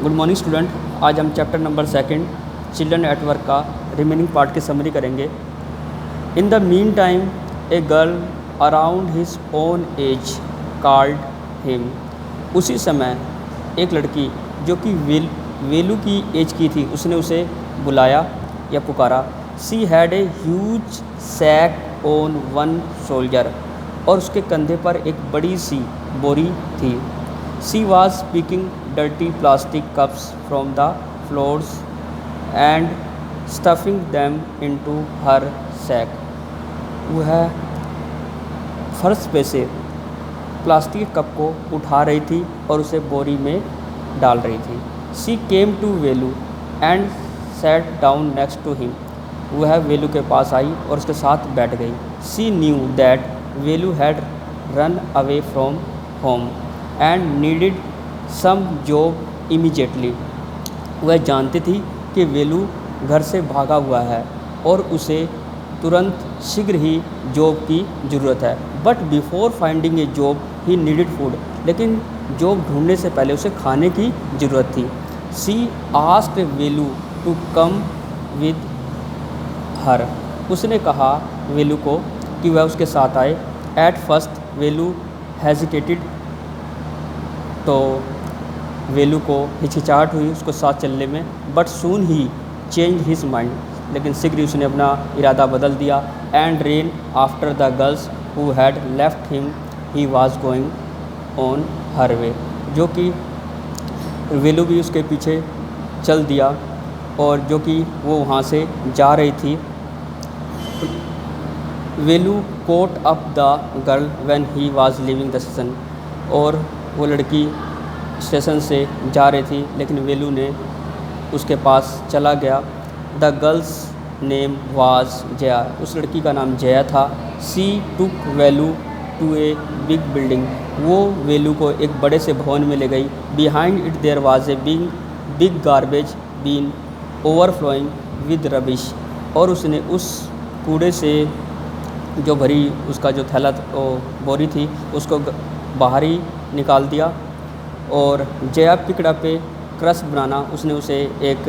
Good morning student. आज हम chapter number 2 children at work का रिमेनिंग पार्ट की समरी करेंगे। In the meantime a girl around his own age called him. उसी समय एक लड़की जो कि वेलू की एज की थी उसने उसे बुलाया या पुकारा। She had a huge sack on one shoulder, और उसके कंधे पर एक बड़ी सी बोरी थी। She was picking dirty plastic cups from the floors and stuffing them into her sack. वह फर्श पे से प्लास्टिक कप को उठा रही थी और उसे बोरी में डाल रही थी। She came to Velu and sat down next to him. वह वेलू के पास आई और उसके साथ बैठ गई। She knew that Velu had run away from home and needed some job immediately. वह जानती थी कि वेलू घर से भागा हुआ है और उसे तुरंत शीघ्र ही जॉब की ज़रूरत है। But before finding a job he needed food, लेकिन जॉब ढूंढने से पहले उसे खाने की ज़रूरत थी। She asked Velu to come with her. उसने कहा वेलू को कि वह उसके साथ आए। एट फर्स्ट वेलू हेजिटेटेड, तो वेलू को हिचकिचाहट हुई उसको साथ चलने में। But soon he change his mind, लेकिन शीघ्र ही उसने अपना इरादा बदल दिया। And ran after the girls who had left him he was going on her way, जो कि वेलू भी उसके पीछे चल दिया और जो कि वो वहाँ से जा रही थी। Velu caught up the girl when he was leaving the station, और वो लड़की स्टेशन से जा रही थी लेकिन वेलू ने उसके पास चला गया। The girls name was Jaya, उस लड़की का नाम जया था। सी टुक वेलू टू ए बिग बिल्डिंग, वो वेलू को एक बड़े से भवन में ले गई। Behind it there was a big garbage bin overflowing with rubbish, और उसने उस कूड़े से जो भरी उसका जो थैला बोरी थी उसको बाहर ही निकाल दिया। और जया पिकड़ा पे क्रश बनाना, उसने उसे एक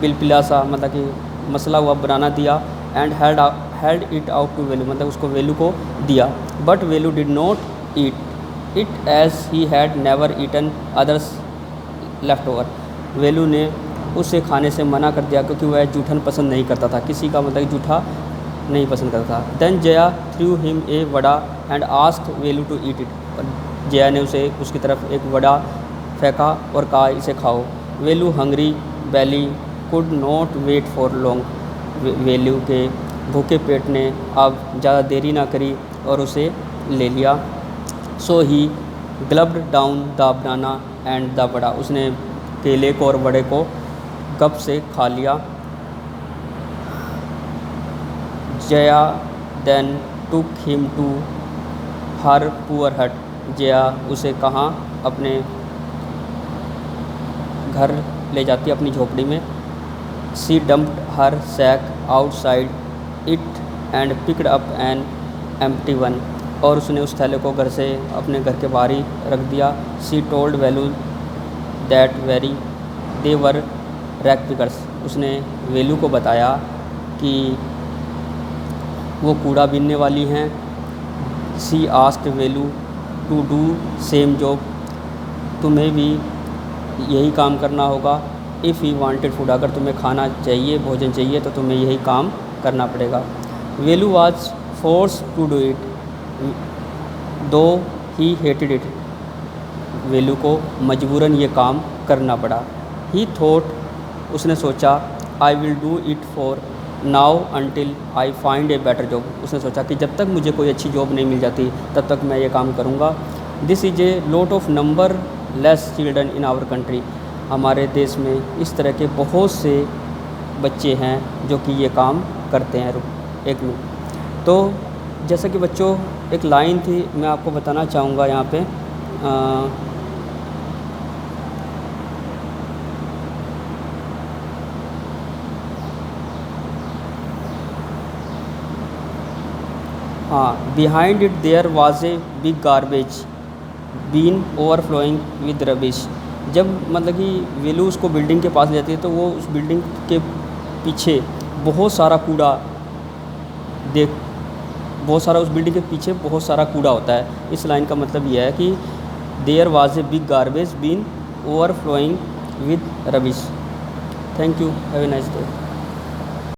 पिलपिला सा मतलब कि मसला हुआ बनाना दिया। And held it out to Velu, मतलब उसको वेलू को दिया। But Velu did not eat it as he had never eaten others left over. Velu ने उसे खाने से मना कर दिया क्योंकि वह जूठन पसंद नहीं करता था, किसी का मतलब जूठा नहीं पसंद करता था। Then Jaya threw him a vada and asked Velu to eat it, Jaya ने उसे उसकी तरफ एक वड़ा फेंका और कहा इसे खाओ। Velu hungry belly could not wait for long, Velu के भूखे पेट ने अब ज़्यादा देरी ना करी और उसे ले लिया। So he gulped down the banana and the vada, उसने केले को और वड़े को गप से खा लिया। Jaya then took him to her poor hut, Jaya उसे कहाँ अपने घर ले जाती अपनी झोपड़ी में। She dumped her sack outside it and picked up an empty one, और उसने उस थैले को घर से अपने घर के बाहर ही रख दिया। सी told Velu that very they were rag pickers, उसने वेलू को बताया कि वो कूड़ा बीनने वाली हैं। She asked Velu to do same job, तुम्हें भी यही काम करना होगा। इफ़ यू वांटेड फूड, अगर तुम्हें खाना चाहिए, भोजन चाहिए तो तुम्हें यही काम करना पड़ेगा। Velu was force to do it though he hated it, वेलू को मजबूरन ये काम करना पड़ा। ही थॉट, उसने सोचा, I will do it for now until I find a better job, उसने सोचा कि जब तक मुझे कोई अच्छी जॉब नहीं मिल जाती तब तक मैं ये काम करूँगा। This is a lot of number less children in our country, हमारे देश में इस तरह के बहुत से बच्चे हैं जो कि ये काम करते हैं। एक मिनट, तो जैसा कि बच्चों एक लाइन थी मैं आपको बताना चाहूँगा यहाँ पे। हाँ, behind it there was a big garbage bin overflowing with rubbish, जब मतलब कि वेलू उसको बिल्डिंग के पास ले जाती है तो वो उस बिल्डिंग के पीछे बहुत सारा कूड़ा देख बहुत सारा उस बिल्डिंग के पीछे बहुत सारा कूड़ा होता है। इस लाइन का मतलब यह है कि there was a big garbage bin overflowing with rubbish. Thank you, have a nice day.